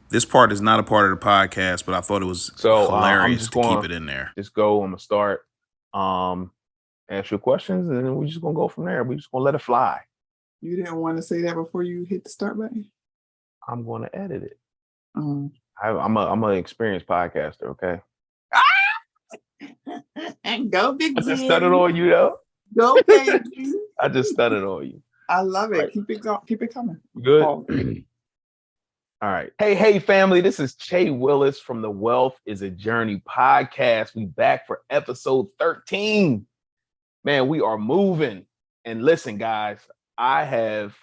This part is not a part of the podcast, but I thought it was So I'm hilarious just to keep going it in there. to just go. I'm gonna start ask you questions, and then we're just gonna go from there. We're just gonna let it fly. You didn't want to say that before you hit the start button? I'm gonna edit it. Um, I'm an experienced podcaster. Okay. and go, Big I just Jim. studied on you, though. Go, baby. I just studied on you. I love it. Right. Keep it going. Keep it coming. Good. Oh. All right. Hey, family. This is Che Willis from the Wealth is a Journey podcast. We back for episode 13. Man, we are moving. And listen, guys, I have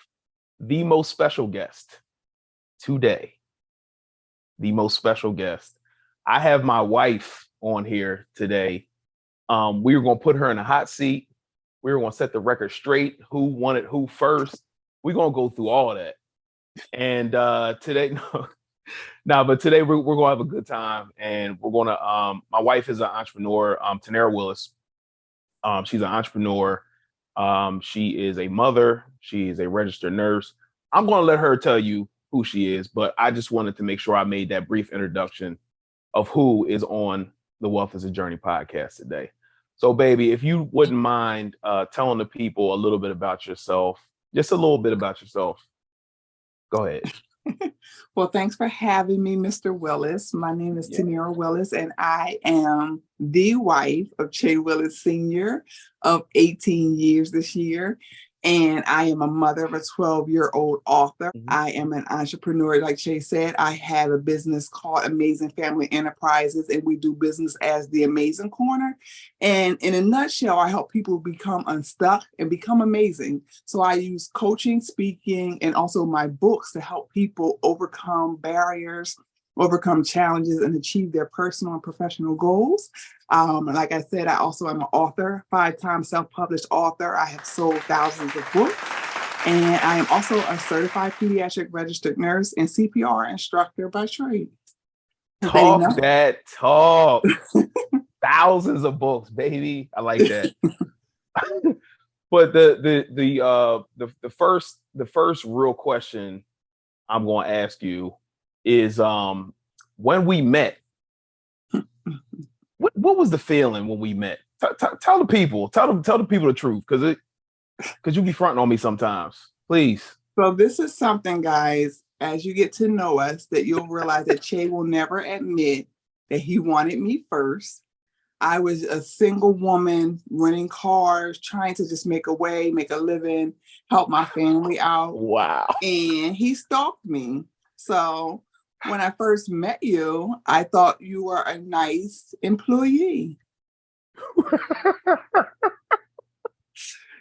the most special guest today. The most special guest. I have my wife on here today. We were going to put her in a hot seat. We were going to set the record straight. Who wanted who first? We're going to go through all of that. And today, but today we're going to have a good time. And we're going to, my wife is an entrepreneur, Tanera Willis. She's an entrepreneur. She is a mother. She is a registered nurse. I'm going to let her tell you who she is, but I just wanted to make sure I made that brief introduction of who is on the Wealth is a Journey podcast today. So, baby, if you wouldn't mind telling the people a little bit about yourself, just a little bit about yourself. Go ahead. Well, thanks for having me, Mr. Willis. My name is Highligh-Tanerra Willis, and I am the wife of Che Willis Sr. of 18 years this year. And I am a mother of a 12-year-old author. Mm-hmm. I am an entrepreneur. Like Che said, I have a business called Amazing Family Enterprises, and we do business as the Amazing Corner. And in a nutshell, I help people become unstuck and become amazing. So I use coaching, speaking, and also my books to help people overcome barriers, overcome challenges, and achieve their personal and professional goals. Like I said, I also am an author, 5-time self-published author. I have sold thousands of books. And I am also a certified pediatric registered nurse and CPR instructor by trade. Talk that talk. Thousands of books, baby. I like that. But the first real question I'm going to ask you is when we met, what was the feeling when we met? Tell the people the truth, because you be fronting on me sometimes. Please. So this is something, guys, as you get to know us, that you'll realize that Che will never admit that he wanted me first. I was a single woman running cars, trying to just make a living, help my family out. Wow. And he stalked me. So when I first met you, I thought you were a nice employee.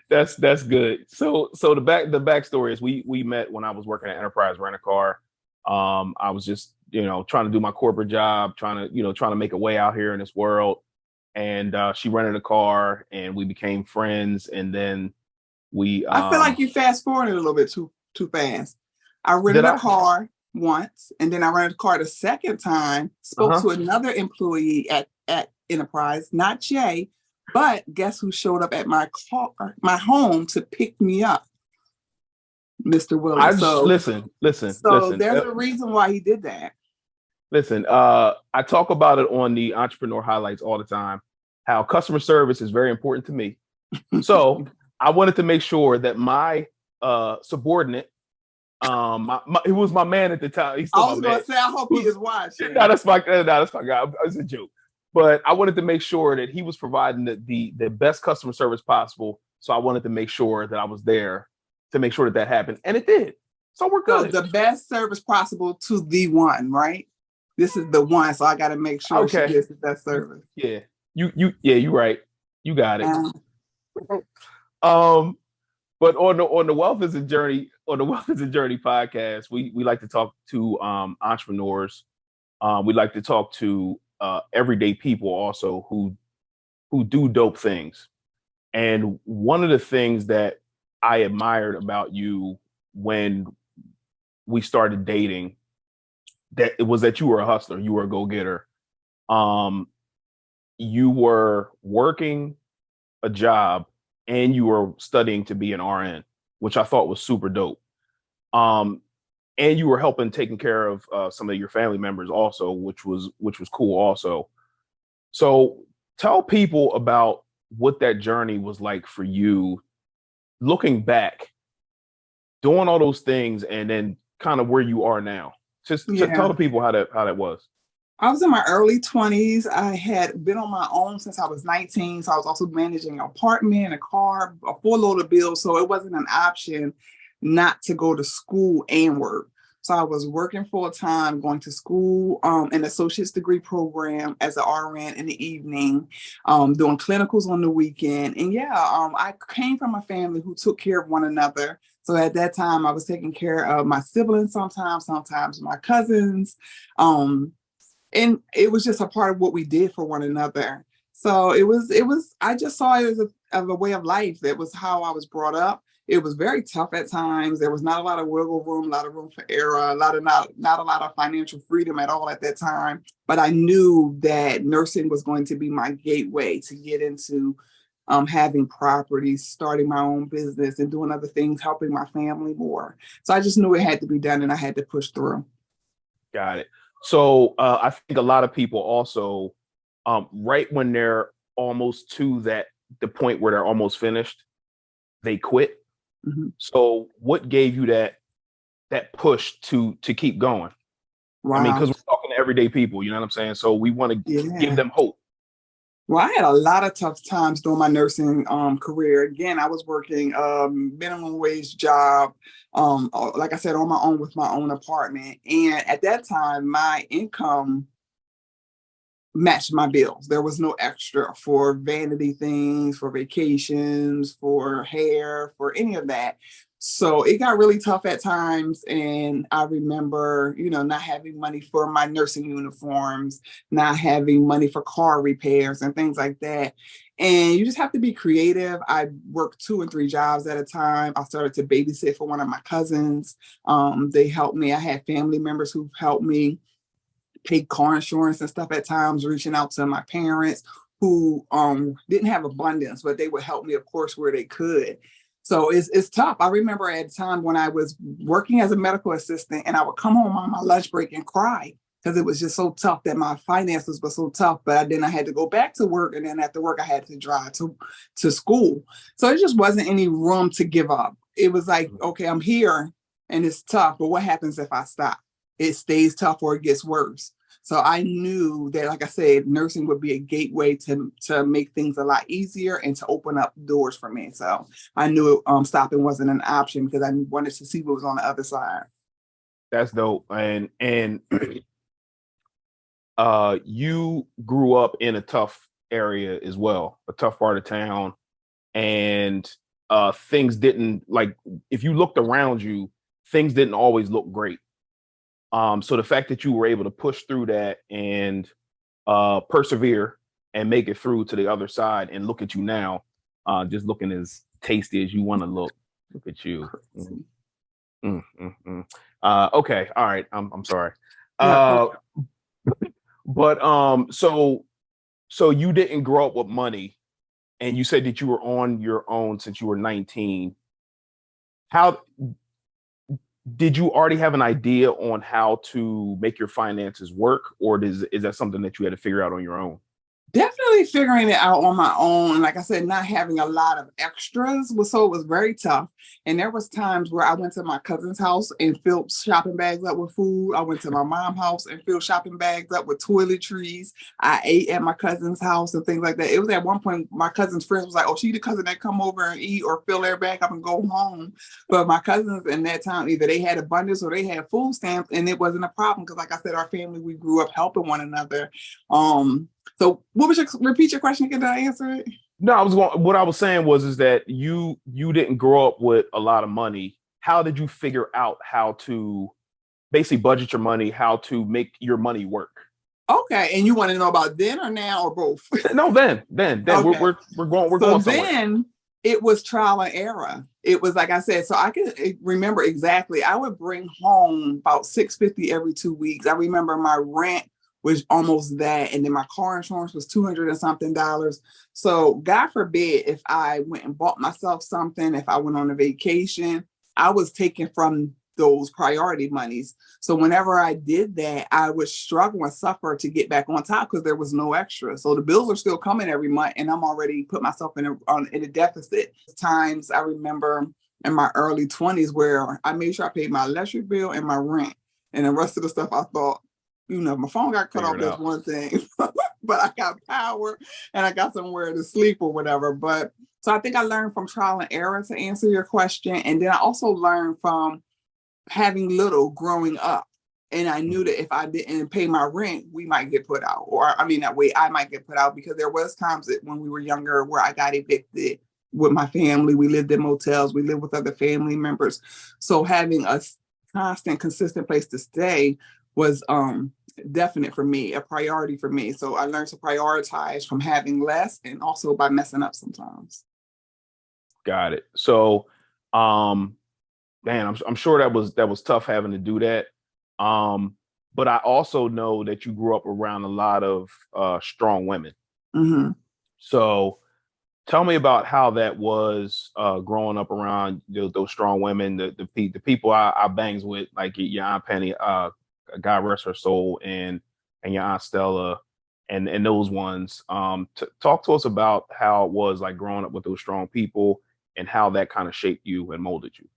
That's good. So the backstory is we met when I was working at Enterprise Rent a Car. I was just trying to do my corporate job, trying to make a way out here in this world. And she rented a car, and we became friends. And then I feel like you fast forwarded a little bit too fast. I rented a car once, and then I rented a car the second time. Spoke to another employee at Enterprise, not Che, but guess who showed up at my home to pick me up? Mr. Willis. Listen. So there's a reason why he did that. Listen, I talk about it on the Entrepreneur Highlights all the time, how customer service is very important to me. So I wanted to make sure that my subordinate, it was my man at the time. He's still I was going to say, I hope he is watching. No, that's my guy. It's a joke. But I wanted to make sure that he was providing the best customer service possible. So I wanted to make sure that I was there to make sure that happened. And it did. So we're good. So the best service possible to the one, right? This is the one, so I got to make sure she gets the best service. Yeah, you're right. You got it. But on the Wealth is a Journey podcast, we like to talk to entrepreneurs. We like to talk to everyday people also who do dope things. And one of the things that I admired about you when we started dating, that it was that you were a hustler, you were a go-getter. You were working a job and you were studying to be an RN, which I thought was super dope. and you were helping taking care of some of your family members also, which was cool also. So tell people about what that journey was like for you, looking back, doing all those things, and then kind of where you are now. Just tell the people how that was. I was in my early 20s. I had been on my own since I was 19. So I was also managing an apartment, a car, a full load of bills. So it wasn't an option not to go to school and work. So I was working full time, going to school, an associate's degree program as an RN in the evening, doing clinicals on the weekend. And I came from a family who took care of one another. So at that time, I was taking care of my siblings sometimes my cousins. And it was just a part of what we did for one another. So I just saw it as a way of life. That was how I was brought up. It was very tough at times. There was not a lot of wiggle room, a lot of room for error, not a lot of financial freedom at all at that time. But I knew that nursing was going to be my gateway to get into having properties, starting my own business, and doing other things, helping my family more. So I just knew it had to be done, and I had to push through. Got it. So I think a lot of people also, right when they're almost to the point where they're almost finished, they quit. Mm-hmm. So what gave you that push to keep going? Wow. I mean, because we're talking to everyday people, you know what I'm saying? So we want to give them hope. Well, I had a lot of tough times during my nursing career. Again, I was working minimum wage job, like I said, on my own with my own apartment. And at that time, my income matched my bills. There was no extra for vanity things, for vacations, for hair, for any of that. So it got really tough at times. And I remember, not having money for my nursing uniforms, not having money for car repairs and things like that. And you just have to be creative. I worked 2 and 3 jobs at a time. I started to babysit for one of my cousins. They helped me. I had family members who helped me pay car insurance and stuff at times, reaching out to my parents who didn't have abundance, but they would help me, of course, where they could. So it's tough. I remember at a time when I was working as a medical assistant and I would come home on my lunch break and cry because it was just so tough that my finances were so tough. But then I had to go back to work, and then after work, I had to drive to school. So it just wasn't any room to give up. It was like, okay, I'm here and it's tough, but what happens if I stop? It stays tough or it gets worse. So I knew that, like I said, nursing would be a gateway to make things a lot easier and to open up doors for me. So I knew stopping wasn't an option because I wanted to see what was on the other side. That's dope. And you grew up in a tough area as well, a tough part of town. And things didn't, like, if you looked around you, things didn't always look great. So the fact that you were able to push through that and persevere and make it through to the other side, and look at you now, just looking as tasty as you want to look. Look at you. Okay. All right. I'm sorry. But so you didn't grow up with money, and you said that you were on your own since you were 19. How did you already have an idea on how to make your finances work, or is that something that you had to figure out on your own? Definitely figuring it out on my own. Like I said, not having a lot of extras so it was very tough. And there was times where I went to my cousin's house and filled shopping bags up with food. I went to my mom's house and filled shopping bags up with toiletries. I ate at my cousin's house and things like that. It was at one point my cousin's friends was like, "Oh, she the cousin that come over and eat or fill their bag up and go home." But my cousins in that time, either they had abundance or they had food stamps, and it wasn't a problem because, like I said, our family, we grew up helping one another. So repeat your question again? Did I answer it? No, what I was saying is that you didn't grow up with a lot of money. How did you figure out how to basically budget your money, how to make your money work? Okay. And you want to know about then or now or both? No, then. Okay. We're going somewhere. Then it was trial and error. It was, like I said, so I can remember exactly. I would bring home about $650 every 2 weeks. I remember my rent was almost that. And then my car insurance was $200 and something. So God forbid if I went and bought myself something, if I went on a vacation, I was taking from those priority monies. So whenever I did that, I would struggle and suffer to get back on top because there was no extra. So the bills are still coming every month, and I'm already put myself in a deficit. Times I remember in my early 20s where I made sure I paid my electric bill and my rent, and the rest of the stuff I thought, my phone got cut off. That's one thing, but I got power and I got somewhere to sleep or whatever. But so I think I learned from trial and error to answer your question, and then I also learned from having little growing up. And I knew that if I didn't pay my rent, we might get put out. Or that way I might get put out, because there was times that when we were younger where I got evicted with my family. We lived in motels. We lived with other family members. So having a constant, consistent place to stay was definite for me, a priority for me. So I learned to prioritize from having less, and also by messing up sometimes. Got it. So, man, I'm sure that was tough having to do that. But I also know that you grew up around a lot of strong women. Mm-hmm. So tell me about how that was growing up around those strong women, the people I bangs with, like your Aunt Penny, God rest her soul, and your Aunt Stella, and those ones. Talk to us about how it was like growing up with those strong people and how that kind of shaped you and molded you.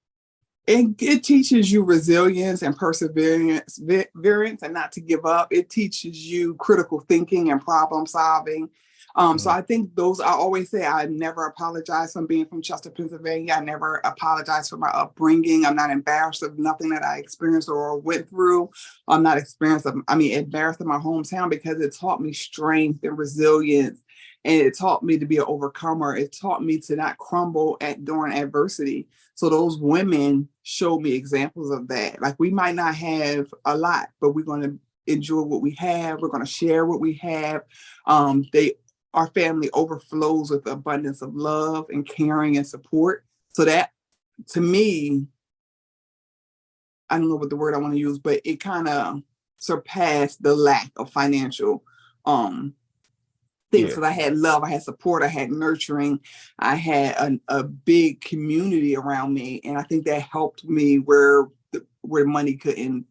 It teaches you resilience and perseverance, and not to give up. It teaches you critical thinking and problem solving. So I think I always say I never apologize for being from Chester, Pennsylvania. I never apologize for my upbringing. I'm not embarrassed of nothing that I experienced or went through. I'm not embarrassed of my hometown, because it taught me strength and resilience. And it taught me to be an overcomer. It taught me to not crumble during adversity. So those women showed me examples of that. Like, we might not have a lot, but we're going to enjoy what we have. We're going to share what we have. Our family overflows with abundance of love and caring and support. So that, to me, I don't know what the word I want to use, but it kind of surpassed the lack of financial things. Because I had love, I had support, I had nurturing, I had a big community around me, and I think that helped me where money couldn't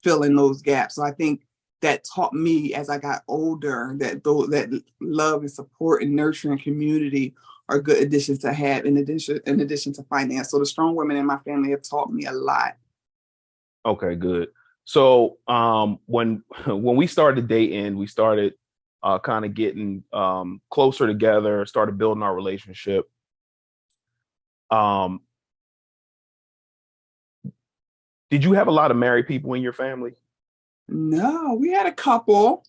fill in those gaps. So I think that taught me as I got older that love and support and nurturing community are good additions to have in addition to finance. So the strong women in my family have taught me a lot. Okay, good. So when we started dating, we started kind of getting closer together, started building our relationship. Did you have a lot of married people in your family? No, we had a couple,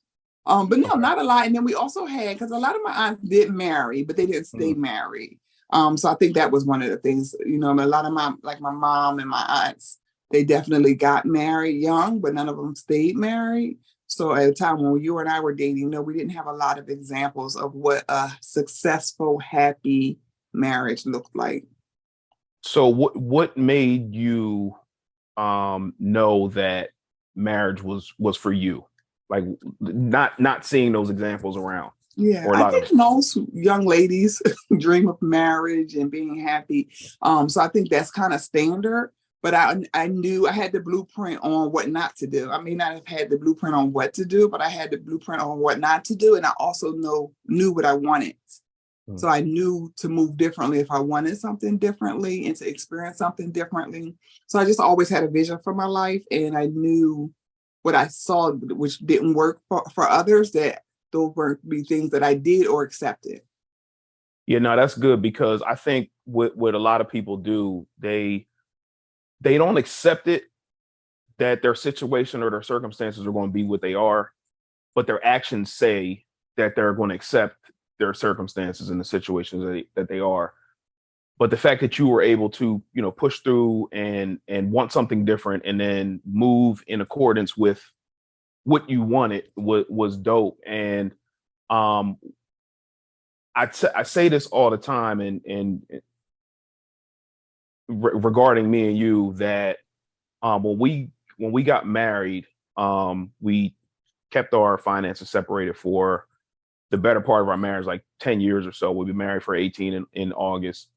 but no, not a lot. And then we also had, because a lot of my aunts did marry, but they didn't stay married. So I think that was one of the things, a lot of my mom and my aunts, they definitely got married young, but none of them stayed married. So at a time when you and I were dating, no, we didn't have a lot of examples of what a successful, happy marriage looked like. So what made you know that marriage was for you? Like, not seeing those examples around. Yeah, I think most young ladies dream of marriage and being happy. So I think that's kind of standard. But I knew I had the blueprint on what not to do. I may not have had the blueprint on what to do, but I had the blueprint on what not to do. And I also knew what I wanted. So I knew to move differently if I wanted something differently and to experience something differently. So I just always had a vision for my life. And I knew what I saw, which didn't work for others, that those weren't be things that I did or accepted. Yeah, no, that's good, because I think what a lot of people do, they don't accept it, that their situation or their circumstances are going to be what they are, but their actions say that they're going to accept their circumstances and the situations that they are. But the fact that you were able to, push through and want something different and then move in accordance with what you wanted was dope. And I say this all the time, and regarding me and you, that when we got married, we kept our finances separated for the better part of our marriage, like 10 years or so. We'll be married for 18 in August.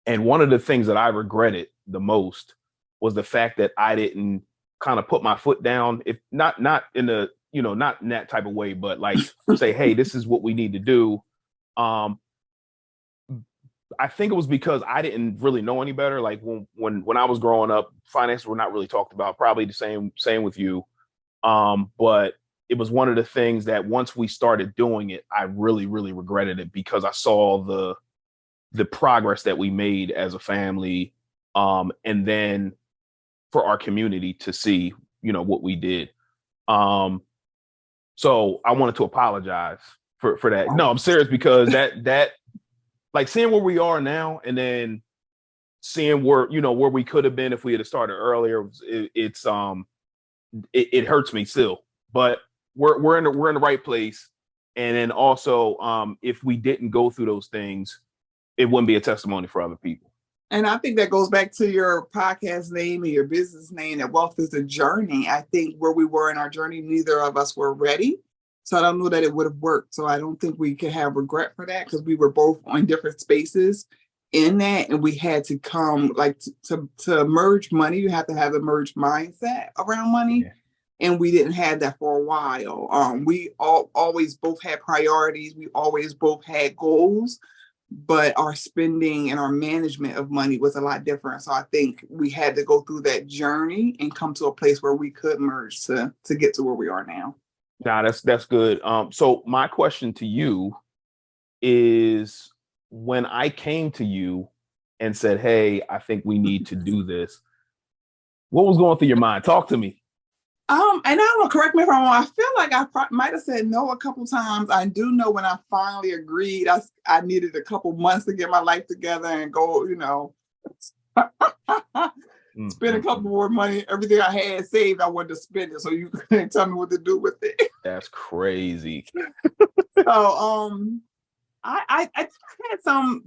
And one of the things that I regretted the most was the fact that I didn't kind of put my foot down, if not in the, not in that type of way, but like say, hey, this is what we need to do. I think it was because I didn't really know any better. Like when I was growing up, finances were not really talked about. Probably the same with you. But it was one of the things that once we started doing it, I really, really regretted it because I saw the progress that we made as a family. And then for our community to see, what we did. So I wanted to apologize for that. No, I'm serious, because that like seeing where we are now and then seeing where we could have been if we had started earlier, it hurts me still, but we're in the right place. And then also, if we didn't go through those things, it wouldn't be a testimony for other people. And I think that goes back to your podcast name and your business name, that wealth is a journey. I think where we were in our journey, neither of us were ready. So I don't know that it would have worked. So I don't think we could have regret for that, because we were both on different spaces in that. And we had to come to merge money. You have to have a merged mindset around money. Yeah. And we didn't have that for a while. We always both had priorities. We always both had goals, but our spending and our management of money was a lot different. So I think we had to go through that journey and come to a place where we could merge to get to where we are now. Nah, that's good. So my question to you is, when I came to you and said, hey, I think we need to do this, what was going through your mind? Talk to me. And I don't, correct me if I'm wrong, I feel like I might have said no a couple times. I do know when I finally agreed, I needed a couple months to get my life together and go, spend a couple more money. Everything I had saved, I wanted to spend it. So you couldn't tell me what to do with it. That's crazy. So I had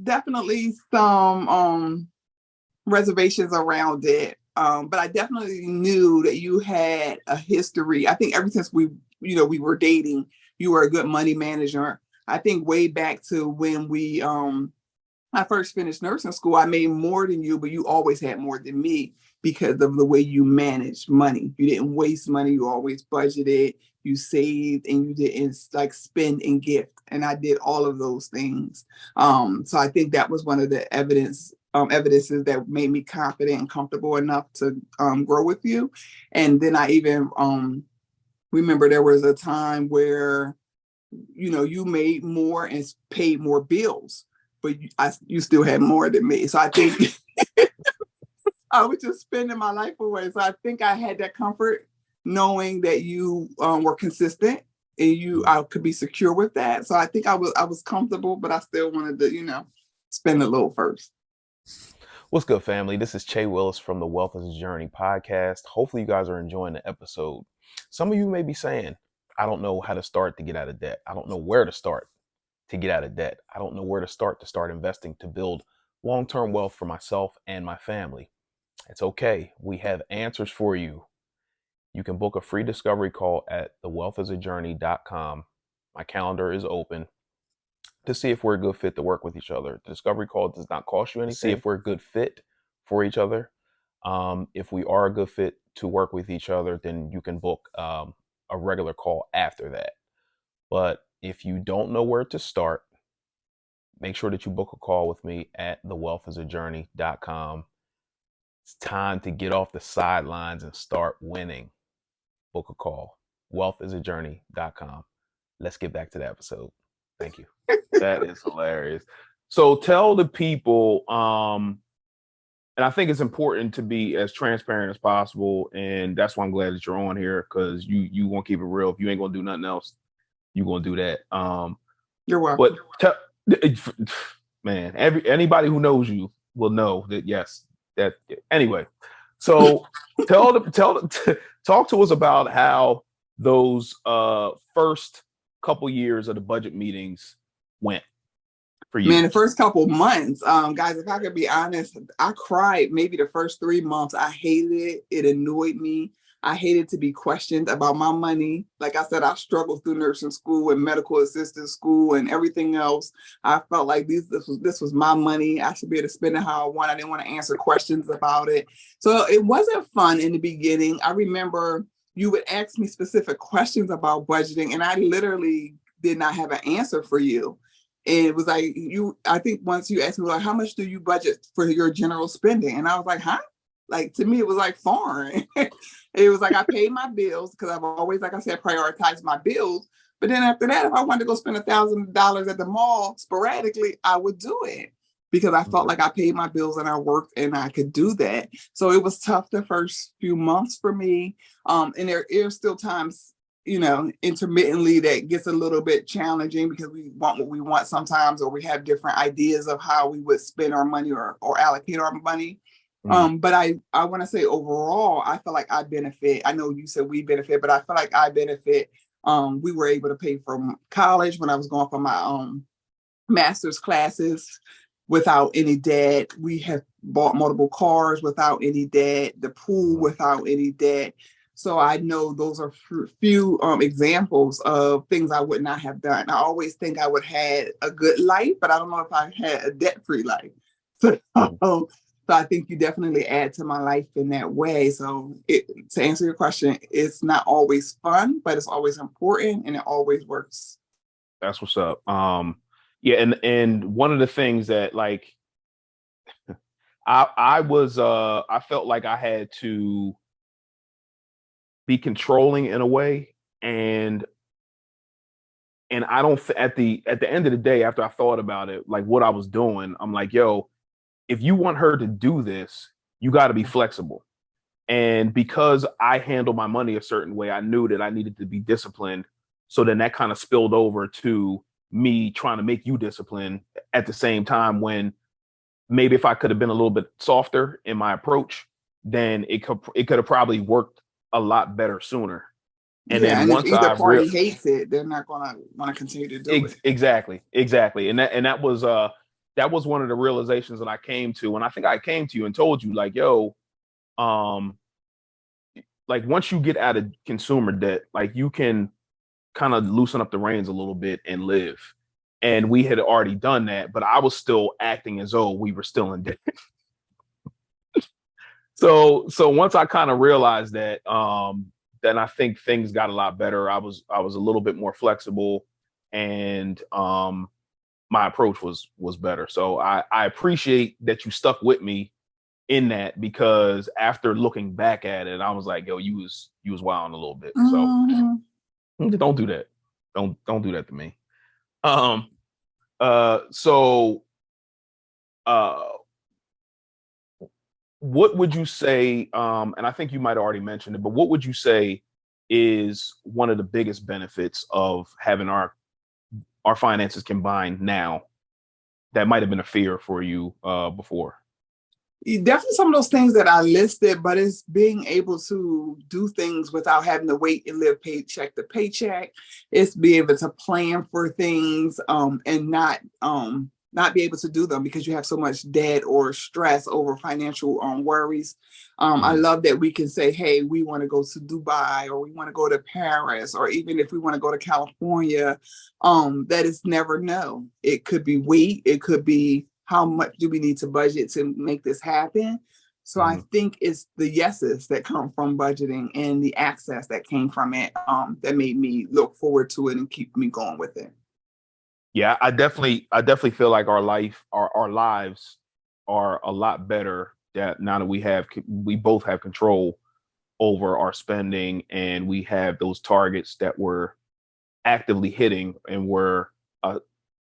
definitely some reservations around it. But I definitely knew that you had a history. I think ever since we were dating, you were a good money manager. I think way back to when I first finished nursing school, I made more than you, but you always had more than me because of the way you managed money. You didn't waste money. You always budgeted, you saved, and you didn't spend and gift. And I did all of those things. So I think that was one of the evidences that made me confident and comfortable enough to grow with you. And then I even remember there was a time where, you made more and paid more bills, but you still had more than me. So I think I was just spending my life away. So I think I had that comfort knowing that you were consistent and I could be secure with that. So I think I was comfortable, but I still wanted to, spend a little first. What's good, family? This is Che Willis from the Wealth is a Journey podcast. Hopefully you guys are enjoying the episode. Some of you may be saying, I don't know how to start to get out of debt. I don't know where to start to get out of debt. I don't know where to start investing to build long-term wealth for myself and my family. It's okay. We have answers for you. You can book a free discovery call at thewealthisajourney.com. My calendar is open to see if we're a good fit to work with each other. The discovery call does not cost you anything. See if we're a good fit for each other. If we are a good fit to work with each other, then you can book a regular call after that. But if you don't know where to start, make sure that you book a call with me at thewealthisajourney.com. It's time to get off the sidelines and start winning. Book a call. Wealthisajourney.com. Let's get back to the episode. Thank you. That is hilarious. So tell the people, and I think it's important to be as transparent as possible. And that's why I'm glad that you're on here, because you won't keep it real. If you ain't gonna do nothing else, you're gonna do that. You're welcome. But man, anybody who knows you will know that. Yes. That anyway. So talk to us about how those first couple years of the budget meetings went for you. Man, the first couple months, guys, if I could be honest, I cried maybe the first 3 months. I hated it. It annoyed me. I hated to be questioned about my money. Like I said, I struggled through nursing school and medical assistant school and everything else. I felt like this was my money. I should be able to spend it how I want. I didn't want to answer questions about it. So it wasn't fun in the beginning. I remember you would ask me specific questions about budgeting, and I literally did not have an answer for you. And it was like, I think once you asked me, like, how much do you budget for your general spending? And I was like, huh? Like, to me, it was like foreign. It was like I paid my bills because I've always, like I said, prioritized my bills. But then after that, if I wanted to go spend $1,000 at the mall sporadically, I would do it because I felt like I paid my bills and I worked and I could do that. So it was tough the first few months for me. And there are still times, intermittently that gets a little bit challenging because we want what we want sometimes, or we have different ideas of how we would spend our money or allocate our money. But I want to say overall, I feel like I benefit. I know you said we benefit, but I feel like I benefit. We were able to pay for college when I was going for my master's classes without any debt. We have bought multiple cars without any debt, the pool without any debt. So I know those are few examples of things I would not have done. I always think I would have a good life, but I don't know if I had a debt-free life. So I think you definitely add to my life in that way. So to answer your question, it's not always fun, but it's always important and it always works. That's what's up. Yeah, and one of the things that like I felt like I had to be controlling in a way, and I don't at the end of the day, after I thought about it, like what I was doing, I'm like, yo, if you want her to do this, you got to be flexible. And because I handle my money a certain way, I knew that I needed to be disciplined. So then that kind of spilled over to me trying to make you disciplined at the same time, when maybe if I could have been a little bit softer in my approach, then it could have probably worked a lot better sooner. And then and once if either party hates it, they're not gonna want to continue to do it. Exactly. And that was one of the realizations that I came to. And I think I came to you and told you, like, yo, like once you get out of consumer debt, like you can kind of loosen up the reins a little bit and live. And we had already done that, but I was still acting as though we were still in debt. So once I kind of realized that, then I think things got a lot better. I was a little bit more flexible, and my approach was better. So I appreciate that you stuck with me in that, because after looking back at it, I was like, yo, you was wilding a little bit. So don't do that. Don't do that to me. What would you say, and I think you might have already mentioned it, but what would you say is one of the biggest benefits of having our finances combined now that might have been a fear for you before? Definitely some of those things that I listed, but it's being able to do things without having to wait and live paycheck to paycheck. It's being able to plan for things and not be able to do them because you have so much debt or stress over financial worries. I love that we can say, hey, we want to go to Dubai, or we want to go to Paris, or even if we want to go to California, that is never no. It could be it could be how much do we need to budget to make this happen. So I think it's the yeses that come from budgeting and the access that came from it that made me look forward to it and keep me going with it. Yeah, I definitely feel like our lives are a lot better that now that we both have control over our spending, and we have those targets that we're actively hitting, and we're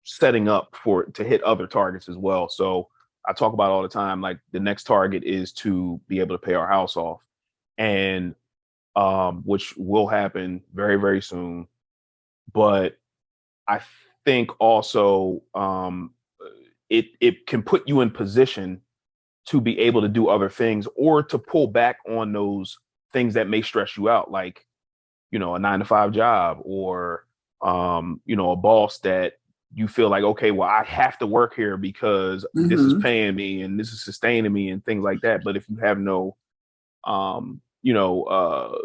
setting up to hit other targets as well. So I talk about all the time, like the next target is to be able to pay our house off, and which will happen very, very soon. But I think also it can put you in position to be able to do other things, or to pull back on those things that may stress you out, like, a 9-to-5 job, or a boss that you feel like, okay, well, I have to work here because this is paying me and this is sustaining me and things like that. But if you have no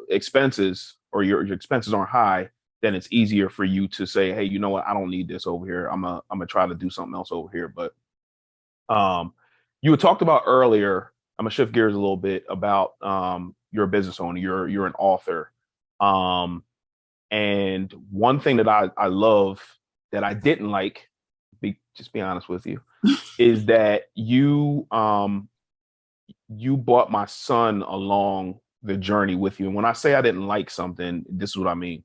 expenses, or your expenses aren't high, then it's easier for you to say, hey, you know what, I don't need this over here. I'm gonna try to do something else over here. But you had talked about earlier, I'm gonna shift gears a little bit about you're a business owner, you're an author. And one thing that I love that I didn't like, just be honest with you, is that you brought my son along the journey with you. And when I say I didn't like something, this is what I mean.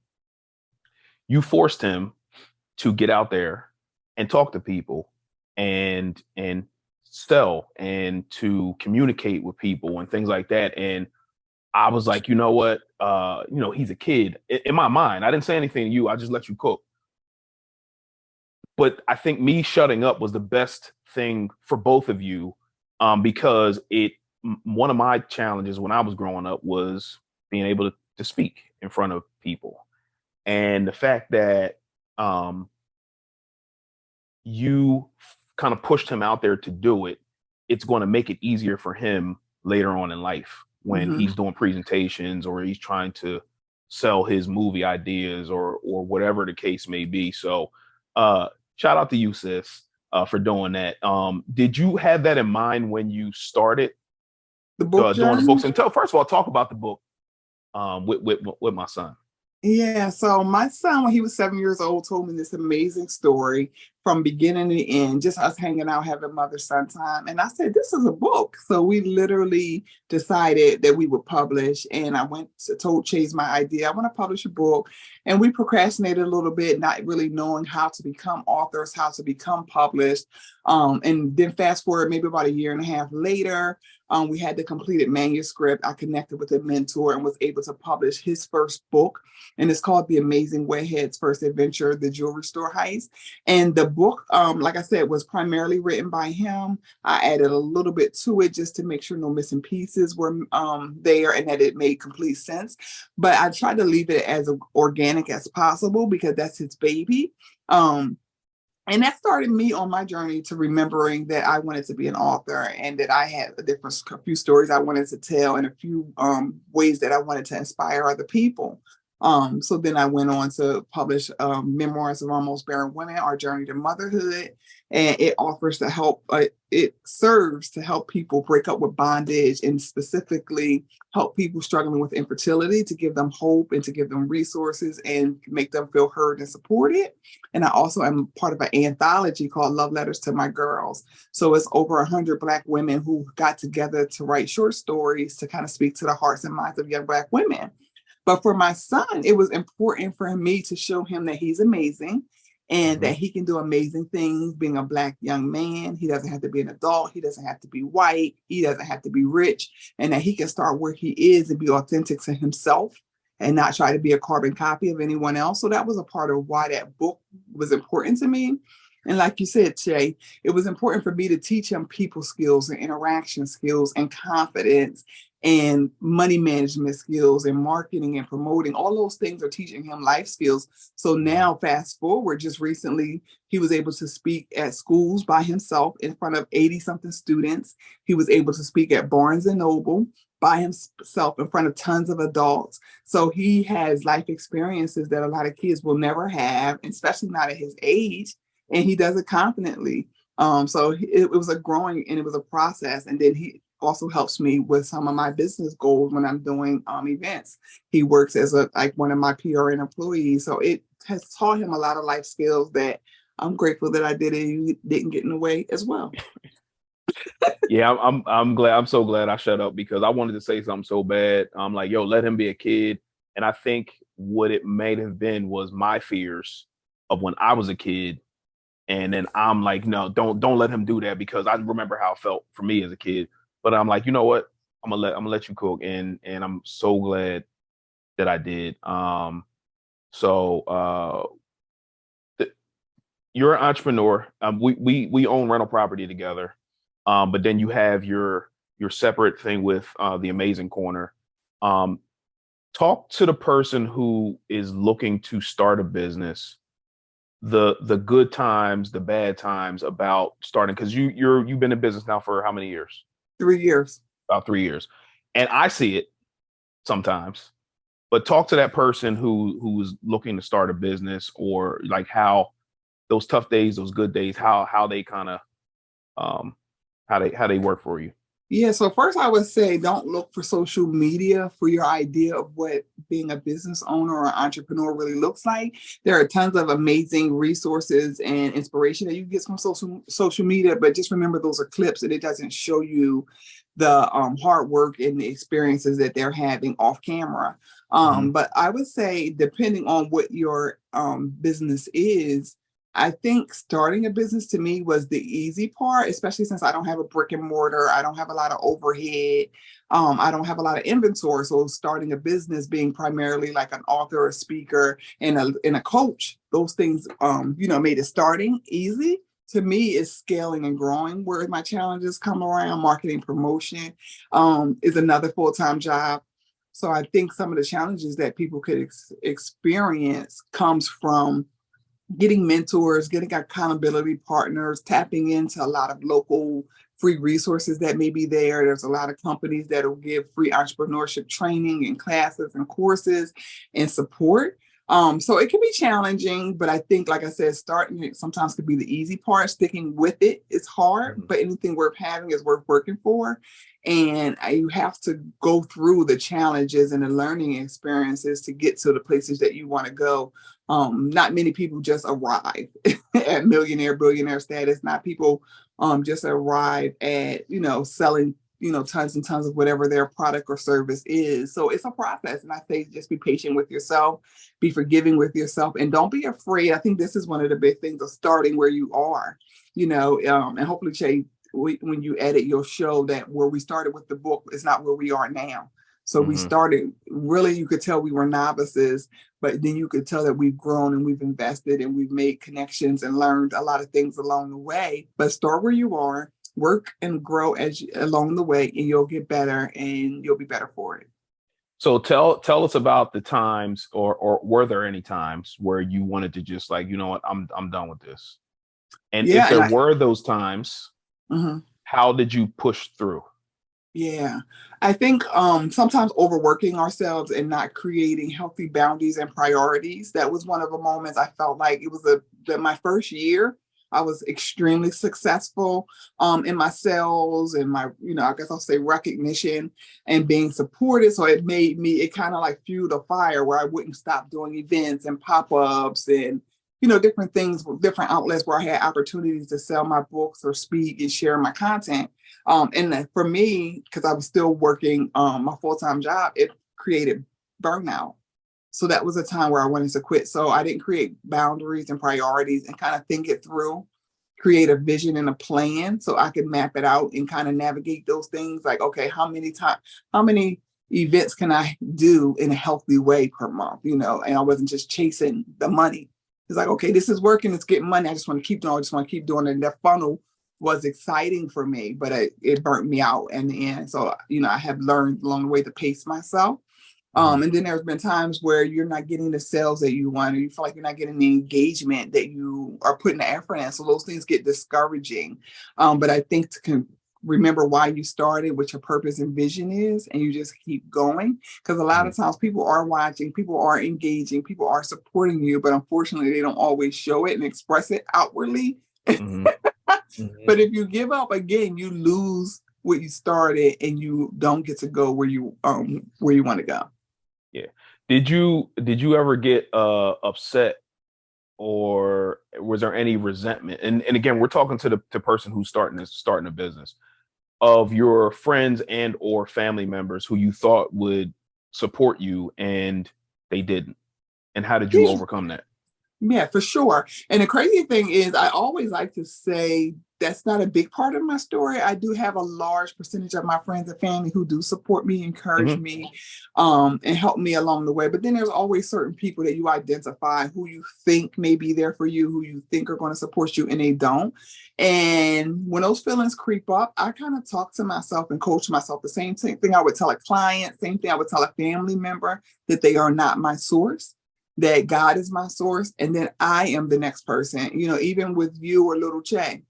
You forced him to get out there and talk to people and sell and to communicate with people and things like that. And I was like, you know what? He's a kid. In my mind, I didn't say anything to you. I just let you cook. But I think me shutting up was the best thing for both of you, because one of my challenges when I was growing up was being able to speak in front of people. And the fact that you kind of pushed him out there to do it, it's going to make it easier for him later on in life when he's doing presentations or he's trying to sell his movie ideas or whatever the case may be. So shout out to you, sis, for doing that. Did you have that in mind when you started the book doing the books? And first of all, talk about the book with my son. Yeah, so my son, when he was 7 years old, told me this amazing story from beginning to end, just us hanging out, having mother-son time. And I said, this is a book. So we literally decided that we would publish. And I told Chase my idea. I want to publish a book. And we procrastinated a little bit, not really knowing how to become authors, how to become published. And then fast forward maybe about a year and a half later, we had the completed manuscript. I connected with a mentor and was able to publish his first book. And it's called The Amazing Wayhead's First Adventure, The Jewelry Store Heist. And the book, like I said, was primarily written by him. I added a little bit to it just to make sure no missing pieces were there and that it made complete sense. But I tried to leave it as organic as possible because that's his baby. And that started me on my journey to remembering that I wanted to be an author and that I had a few stories I wanted to tell and a few ways that I wanted to inspire other people. So then I went on to publish Memoirs of Almost Barren Women, Our Journey to Motherhood. And it offers to help, it serves to help people break up with bondage and specifically help people struggling with infertility, to give them hope and to give them resources and make them feel heard and supported. And I also am part of an anthology called Love Letters to My Girls. So it's over 100 Black women who got together to write short stories to kind of speak to the hearts and minds of young Black women. But for my son, it was important for me to show him that he's amazing and that he can do amazing things being a Black young man. He doesn't have to be an adult. He doesn't have to be white. He doesn't have to be rich, and that he can start where he is and be authentic to himself and not try to be a carbon copy of anyone else. So that was a part of why that book was important to me. And like you said, Che, it was important for me to teach him people skills and interaction skills and confidence and money management skills and marketing and promoting. All those things are teaching him life skills. So now fast forward, just recently, he was able to speak at schools by himself in front of 80 something students. He was able to speak at Barnes and Noble by himself in front of tons of adults. So he has life experiences that a lot of kids will never have, especially not at his age. And he does it confidently. So it was a growing and it was a process. And then he also helps me with some of my business goals when I'm doing events. He works as one of my PRN employees. So it has taught him a lot of life skills that I'm grateful that I did it and didn't get in the way as well. Yeah, I'm glad. I'm so glad I shut up because I wanted to say something so bad. I'm like, yo, let him be a kid. And I think what it may have been was my fears of when I was a kid. And then I'm like, no, don't let him do that, because I remember how it felt for me as a kid. But I'm like, you know what? I'm gonna let you cook, and I'm so glad that I did. You're an entrepreneur. We own rental property together, but then you have your separate thing with the Amazing Corner. Talk to the person who is looking to start a business, the good times, the bad times about starting, because you've been in business now for how many years? 3 years. About 3 years. And I see it. sometimes. But talk to that person who's looking to start a business, or like how those tough days, those good days, how they kind of how they work for you. Yeah, so first I would say don't look for social media for your idea of what being a business owner or entrepreneur really looks like. There are tons of amazing resources and inspiration that you get from social media, but just remember those are clips and it doesn't show you the hard work and the experiences that they're having off camera. But I would say, depending on what your business is, I think starting a business to me was the easy part, especially since I don't have a brick and mortar. I don't have a lot of overhead. I don't have a lot of inventory. So starting a business, being primarily like an author, a speaker, and a coach, those things, made it starting easy. To me, is scaling and growing where my challenges come around. Marketing, promotion is another full-time job. So I think some of the challenges that people could experience comes from getting mentors, getting accountability partners, tapping into a lot of local free resources that may be there. There's a lot of companies that will give free entrepreneurship training and classes and courses and support. So it can be challenging, but I think, like I said, starting it sometimes could be the easy part. Sticking with it is hard, but anything worth having is worth working for. And you have to go through the challenges and the learning experiences to get to the places that you want to go. Not many people just arrive at millionaire, billionaire status. Not people just arrive at, selling, tons and tons of whatever their product or service is. So it's a process. And I say just be patient with yourself, be forgiving with yourself, and don't be afraid. I think this is one of the big things of starting where you are, and hopefully, Che, when you edit, you'll show that where we started with the book is not where we are now. So we started, really, you could tell we were novices, but then you could tell that we've grown and we've invested and we've made connections and learned a lot of things along the way. But start where you are, work and grow along the way, and you'll get better and you'll be better for it. So tell us about the times, or were there any times where you wanted to just like, you know what, I'm done with this? And if there were those times, how did you push through? Yeah, I think sometimes overworking ourselves and not creating healthy boundaries and priorities. That was one of the moments I felt like it was my first year. I was extremely successful in my sales and my, I guess I'll say recognition and being supported. So it kind of like fueled a fire where I wouldn't stop doing events and pop-ups and, different things, different outlets where I had opportunities to sell my books or speak and share my content. And for me, because I was still working my full-time job, it created burnout. So that was a time where I wanted to quit. So I didn't create boundaries and priorities and kind of think it through, create a vision and a plan so I could map it out and kind of navigate those things. Like, okay, how many events can I do in a healthy way per month? And I wasn't just chasing the money. It's like, okay, this is working, it's getting money. I just want to keep doing it. I just want to keep doing it. And that funnel was exciting for me, but it burnt me out in the end. So, I have learned along the way to pace myself. And then there's been times where you're not getting the sales that you want, or you feel like you're not getting the engagement that you are putting the effort in. So those things get discouraging. But I think to remember why you started, what your purpose and vision is, and you just keep going. Because a lot of times people are watching, people are engaging, people are supporting you, but unfortunately they don't always show it and express it outwardly. But if you give up again, you lose what you started and you don't get to go where you want to go. Yeah. Did you ever get upset, or was there any resentment? And again, we're talking to the person who's starting a business, of your friends and or family members who you thought would support you and they didn't. And how did you overcome that? Yeah, for sure. And the crazy thing is, I always like to say that's not a big part of my story. I do have a large percentage of my friends and family who do support me, encourage me, and help me along the way. But then there's always certain people that you identify who you think may be there for you, who you think are going to support you, and they don't. And when those feelings creep up, I kind of talk to myself and coach myself. The same thing I would tell a client, same thing I would tell a family member, that they are not my source, that God is my source, and then I am the next person. Even with you or little Che,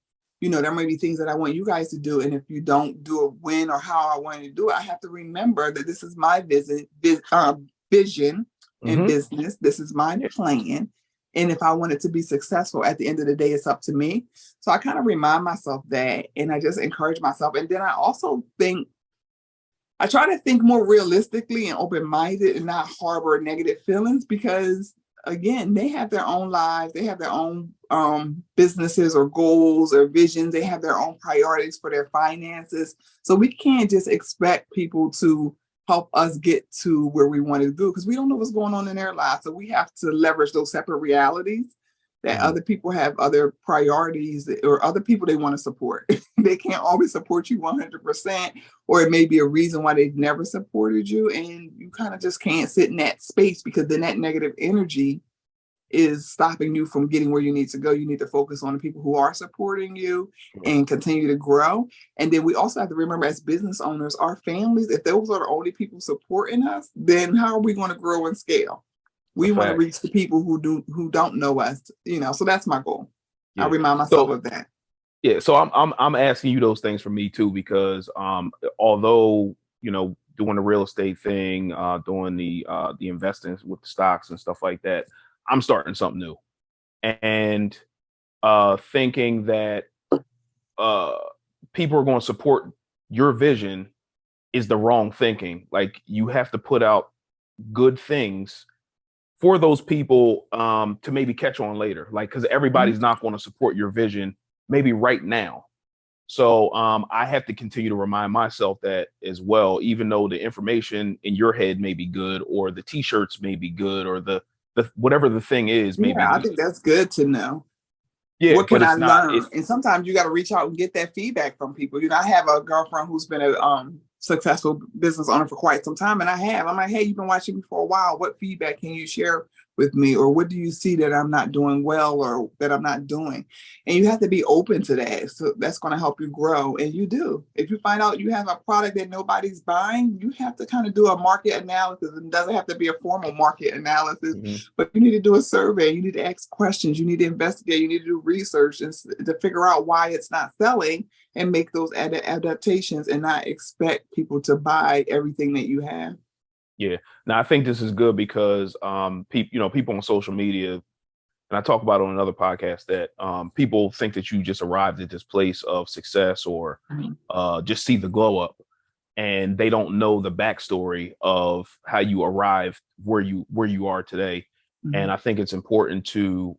there may be things that I want you guys to do. And if you don't do it when or how I want you to do it, I have to remember that this is my vision in business. This is my plan. And if I want it to be successful, at the end of the day, it's up to me. So I kind of remind myself that, and I just encourage myself. And then I also I try to think more realistically and open-minded and not harbor negative feelings, because again, they have their own lives. They have their own businesses or goals or visions. They have their own priorities for their finances. So we can't just expect people to help us get to where we want to go, because we don't know what's going on in their lives. So we have to leverage those separate realities that other people have other priorities or other people they want to support. They can't always support you 100%, or it may be a reason why they've never supported you. And you kind of just can't sit in that space, because then that negative energy is stopping you from getting where you need to go. You need to focus on the people who are supporting you and continue to grow. And then we also have to remember, as business owners, our families, if those are the only people supporting us, then how are we going to grow and scale? We want to reach the people who don't know us, so that's my goal. I remind myself of that. Yeah. So I'm asking you those things for me too, because although, doing the real estate thing, doing the investing with the stocks and stuff like that, I'm starting something new, and thinking that people are going to support your vision is the wrong thinking. Like, you have to put out good things for those people to maybe catch on later, like, because everybody's not going to support your vision maybe right now. So I have to continue to remind myself that as well, even though the information in your head may be good, or the t-shirts may be good, or the whatever the thing is, maybe. Yeah, I think that's good to know. Yeah, what can I learn? And sometimes you got to reach out and get that feedback from people. I have a girlfriend who's been a successful business owner for quite some time, and I'm like, hey, you've been watching me for a while. What feedback can you share with me, or what do you see that I'm not doing well, or that I'm not doing? And you have to be open to that. So that's going to help you grow. And you do. If you find out you have a product that nobody's buying, you have to kind of do a market analysis. It doesn't have to be a formal market analysis, but you need to do a survey. You need to ask questions. You need to investigate. You need to do research and to figure out why it's not selling, and make those adaptations, and not expect people to buy everything that you have. Yeah. Now, I think this is good because people on social media, and I talk about it on another podcast, that people think that you just arrived at this place of success, or just see the glow up, and they don't know the backstory of how you arrived where you are today. And I think it's important to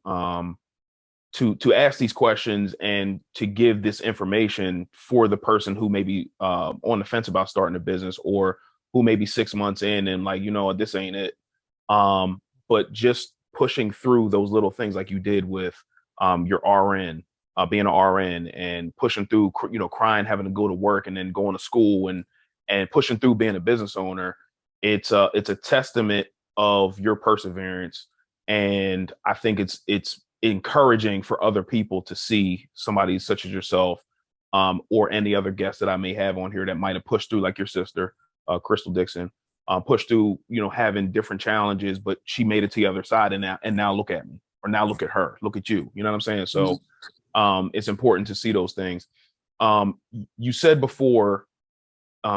ask these questions and to give this information for the person who may be on the fence about starting a business, or who may be 6 months in and like, this ain't it. But just pushing through those little things, like you did with your RN, being an RN, and pushing through, crying, having to go to work, and then going to school, and pushing through being a business owner. It's a testament of your perseverance. And I think it's encouraging for other people to see somebody such as yourself, or any other guests that I may have on here that might have pushed through, like your sister, Crystal Dixon, pushed through, having different challenges, but she made it to the other side, and now look at me, or now look at her, look at you. You know what I'm saying? So it's important to see those things. You said before,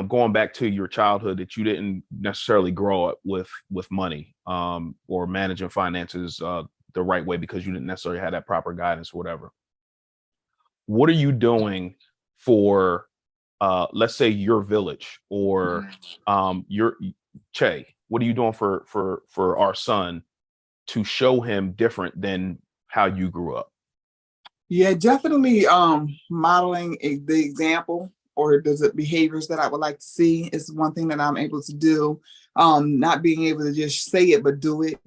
going back to your childhood, that you didn't necessarily grow up with money, or managing finances the right way, because you didn't necessarily have that proper guidance or whatever. What are you doing for let's say your village, or your Che? What are you doing for our son to show him different than how you grew up? Yeah, definitely modeling the example, or the behaviors that I would like to see, is one thing that I'm able to do. Not being able to just say it, but do it.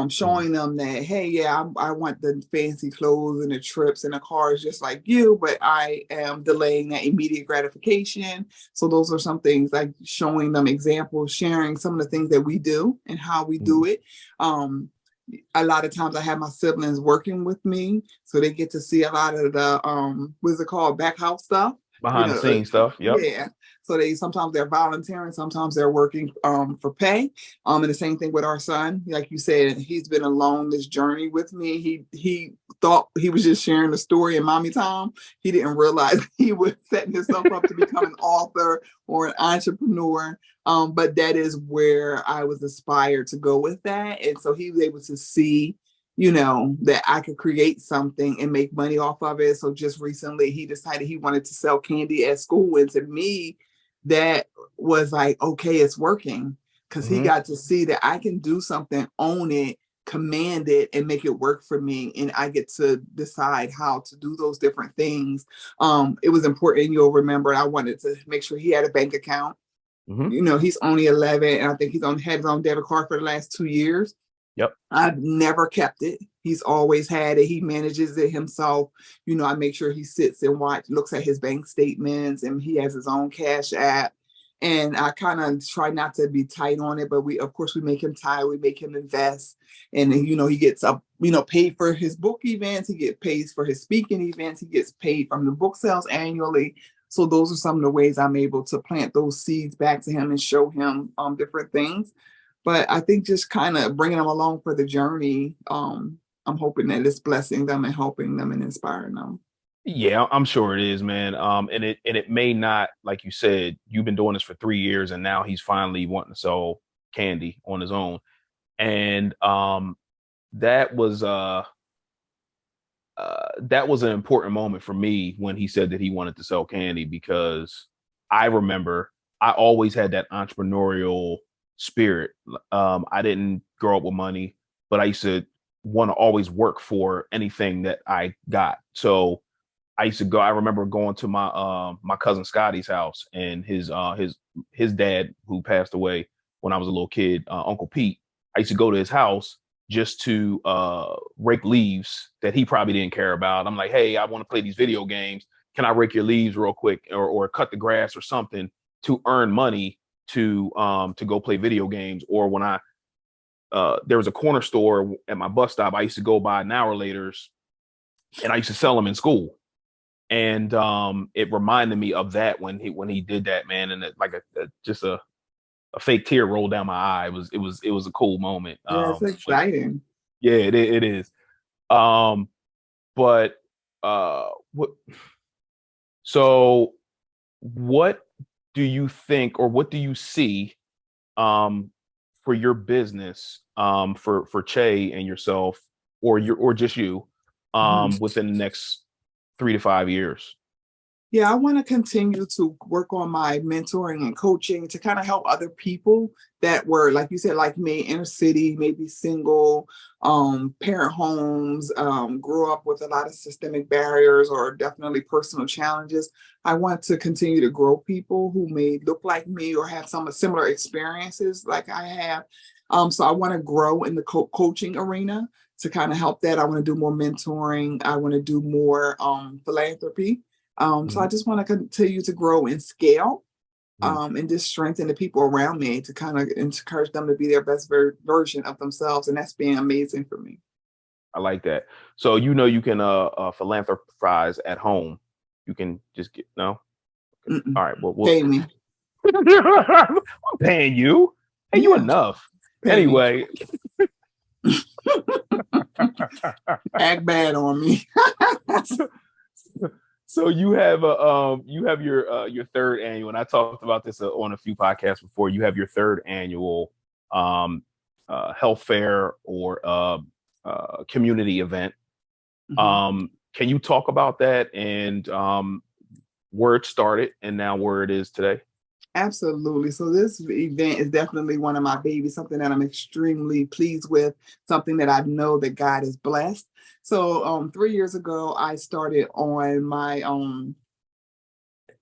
Showing them that, hey, yeah, I want the fancy clothes and the trips and the cars just like you, but I am delaying that immediate gratification. So those are some things, like showing them examples, sharing some of the things that we do and how we do it. A lot of times I have my siblings working with me, so they get to see a lot of the what's it called, back house stuff, behind the scenes stuff. Yep. Yeah. So sometimes they're volunteering, sometimes they're working for pay. And the same thing with our son. Like you said, he's been along this journey with me. He thought he was just sharing the story in mommy time. He didn't realize he was setting himself up to become an author or an entrepreneur. But that is where I was inspired to go with that. And so he was able to see, that I could create something and make money off of it. So just recently he decided he wanted to sell candy at school. And to me, that was like, okay, it's working, because he got to see that I can do something, own it, command it, and make it work for me. And I get to decide how to do those different things. It was important. You'll remember, I wanted to make sure he had a bank account. He's only 11, and I think he's had his own debit card for the last 2 years. Yep. I've never kept it. He's always had it. He manages it himself. I make sure he sits and looks at his bank statements, and he has his own cash app. And I kind of try not to be tight on it, but we make him tight. We make him invest. And then, he gets up, paid for his book events. He gets paid for his speaking events. He gets paid from the book sales annually. So those are some of the ways I'm able to plant those seeds back to him and show him different things. But I think just kind of bringing them along for the journey, I'm hoping that it's blessing them and helping them and inspiring them. Yeah, I'm sure it is, man. And it may not, like you said, you've been doing this for 3 years, and now he's finally wanting to sell candy on his own. And that was an important moment for me when he said that he wanted to sell candy, because I remember I always had that entrepreneurial spirit. I didn't grow up with money, but I used to want to always work for anything that I got. So I used to go. I remember going to my cousin Scotty's house, and his dad, who passed away when I was a little kid, Uncle Pete. I used to go to his house just to rake leaves that he probably didn't care about. I'm like, hey, I want to play these video games. Can I rake your leaves real quick, or cut the grass or something to earn money to go play video games? Or when there was a corner store at my bus stop, I used to go buy Now Relators, and I used to sell them in school. And it reminded me of that when he did that, man. And just a fake tear rolled down my eye. It was a cool moment. Yeah, it's exciting. Yeah, it is. But what do you think, or what do you see for your business, for Che and yourself, or just you, within the next 3 to 5 years? Yeah, I want to continue to work on my mentoring and coaching to kind of help other people that were, like you said, like me, inner city, maybe single, parent homes, grew up with a lot of systemic barriers or definitely personal challenges. I want to continue to grow people who may look like me or have some similar experiences like I have. So I want to grow in the coaching arena to kind of help that. I want to do more mentoring. I want to do more philanthropy. So I just want to continue to grow and scale, and just strengthen the people around me to kind of encourage them to be their best version of themselves. And that's been amazing for me. I like that. So, you can philanthropize at home. You can just get, no? Mm-mm. All right. Well, Pay me. I'm paying you. Pay you enough. Pay anyway. Act bad on me. So you have your third annual, and I talked about this on a few podcasts before. You have your third annual health fair or community event. Can you talk about that and where it started and now where it is today? Absolutely. So this event is definitely one of my babies, something that I'm extremely pleased with, something that I know that God has blessed. So 3 years ago, I started on my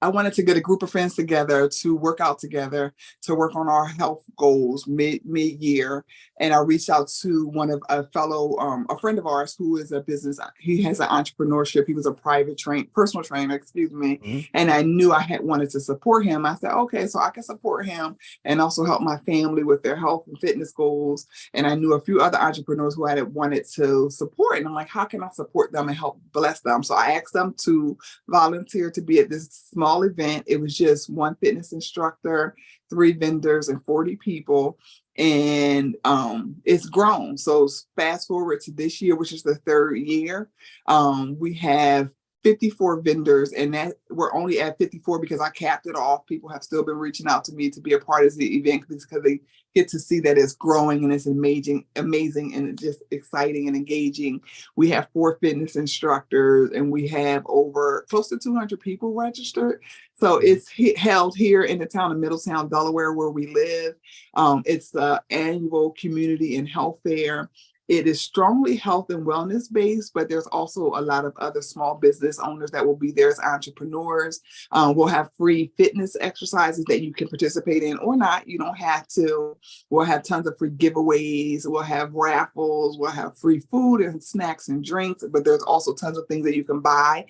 I wanted to get a group of friends together to work out together, to work on our health goals mid-year. And I reached out to a friend of ours who is he has an entrepreneurship. He was a personal trainer, excuse me. Mm-hmm. And I knew I wanted to support him. I said, okay, so I can support him and also help my family with their health and fitness goals. And I knew a few other entrepreneurs who I wanted to support. And I'm like, how can I support them and help bless them? So I asked them to volunteer to be at this small event. It was just one fitness instructor, 3 vendors, and 40 people. and it's grown. So fast forward to this year, which is the third year, we have 54 vendors, and that we're only at 54 because I capped it off. People have still been reaching out to me to be a part of the event because they get to see that it's growing and it's amazing, and it's just exciting and engaging. We have 4 fitness instructors, and we have over close to 200 people registered. So it's held here in the town of Middletown, Delaware, where we live. It's the annual community and health fair. It is strongly health and wellness based, but there's also a lot of other small business owners that will be there as entrepreneurs. We'll have free fitness exercises that you can participate in or not. You don't have to. We'll have tons of free giveaways. We'll have raffles. We'll have free food and snacks and drinks, but there's also tons of things that you can buy.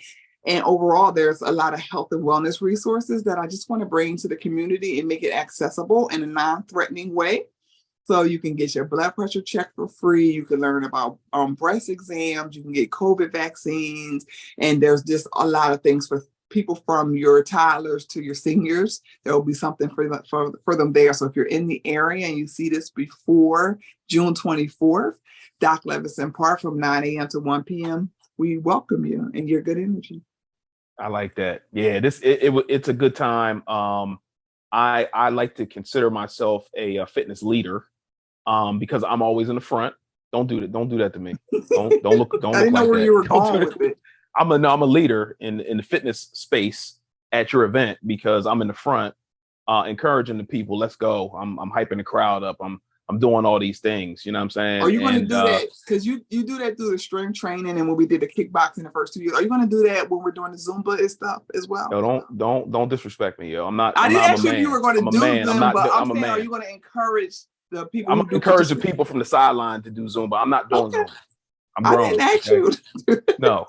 And overall, there's a lot of health and wellness resources that I just want to bring to the community and make it accessible in a non-threatening way. So you can get your blood pressure checked for free. You can learn about breast exams. You can get COVID vaccines. And there's just a lot of things for people from your toddlers to your seniors. There will be something for them there. So if you're in the area and you see this before June 24th, Doc Levenson Park from 9 a.m. to 1 p.m., we welcome you and your good energy. I like that. Yeah, it's a good time. I like to consider myself a fitness leader. Because I'm always in the front. Don't do that to me. Don't look. Don't I look didn't know like where that. you were Don't going do with that. it. I'm a leader in the fitness space at your event because I'm in the front, encouraging the people. Let's go. I'm hyping the crowd up. I'm doing all these things. You know what I'm saying? Are you going to do that? Because you do that through the strength training and when we did the kickboxing the first 2 years. Are you going to do that when we're doing the Zumba and stuff as well? No, don't disrespect me, yo. I'm not. I didn't ask you if you man. were going to I'm a do man. them, I'm not. but I'm a saying, man. are you going to encourage the people I'm who do encouraging people from the sideline to do Zumba. I'm not doing Okay. Zumba. I'm grown. I didn't ask you. No.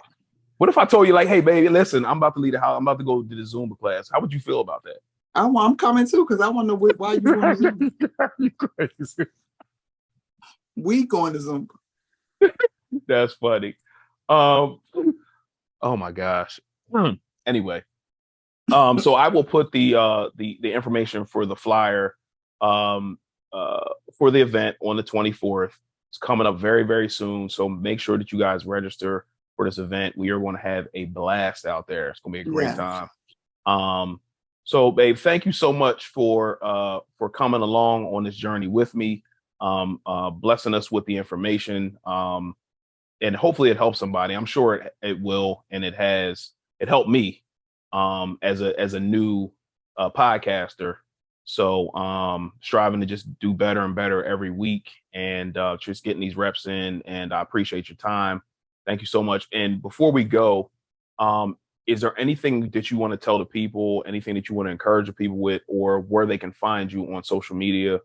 What if I told you, like, hey, baby, listen, I'm about to leave the house. I'm about to go to the Zumba class. How would you feel about that? I'm coming too because I want to know why you going to Zumba. You crazy. We going to Zumba. That's funny. Oh my gosh. Anyway, so I will put the information for the flyer for the event on the 24th. It's coming up very, very soon. So make sure that you guys register for this event. We are going to have a blast out there. It's going to be a great time. So babe, thank you so much for coming along on this journey with me, blessing us with the information. And hopefully it helps somebody. I'm sure it will. And it helped me as a new podcaster. So striving to just do better and better every week and just getting these reps in. And I appreciate your time. Thank you so much. And before we go, is there anything that you want to tell the people, anything that you want to encourage the people with, or where they can find you on social media?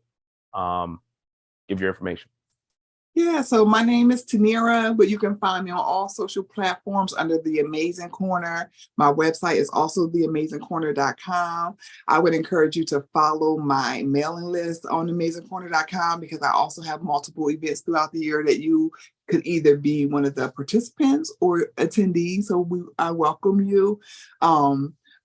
Give your information. Yeah, so my name is Tanerra, but you can find me on all social platforms under The Amazing Corner. My website is also theamazingcorner.com. I would encourage you to follow my mailing list on amazingcorner.com because I also have multiple events throughout the year that you could either be one of the participants or attendees. So I welcome you.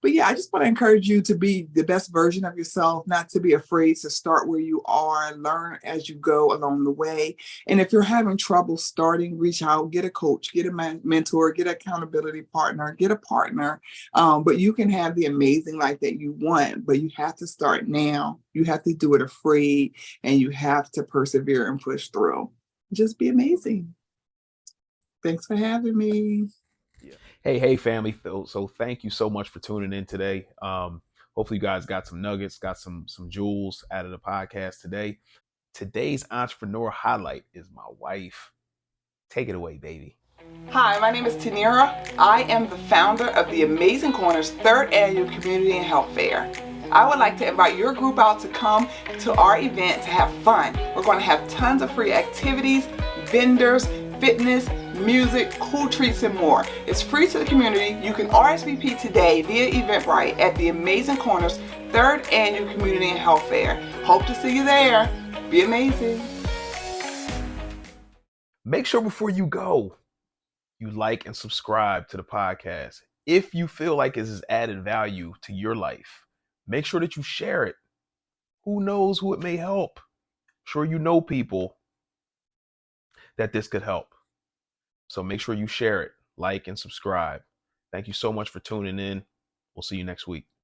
But yeah, I just want to encourage you to be the best version of yourself, not to be afraid to start where you are, learn as you go along the way. And if you're having trouble starting, reach out, get a coach, get a mentor, get an accountability partner, get a partner. But you can have the amazing life that you want, but you have to start now. You have to do it afraid and you have to persevere and push through. Just be amazing. Thanks for having me. Hey, family. So thank you so much for tuning in today. Hopefully you guys got some nuggets, got some jewels out of the podcast today. Today's entrepreneur highlight is my wife. Take it away, baby. Hi, my name is Tanerra. I am the founder of the Amazing Corner's 3rd annual Community and Health Fair. I would like to invite your group out to come to our event to have fun. We're going to have tons of free activities, vendors, fitness, music, cool treats, and more. It's free to the community. You can RSVP today via Eventbrite at the Amazing Corner's 3rd annual Community and Health Fair. Hope to see you there. Be amazing. Make sure before you go, you like and subscribe to the podcast. If you feel like this has added value to your life, make sure that you share it. Who knows who it may help? sure you know people that this could help. So make sure you share it, like, and subscribe. Thank you so much for tuning in. We'll see you next week.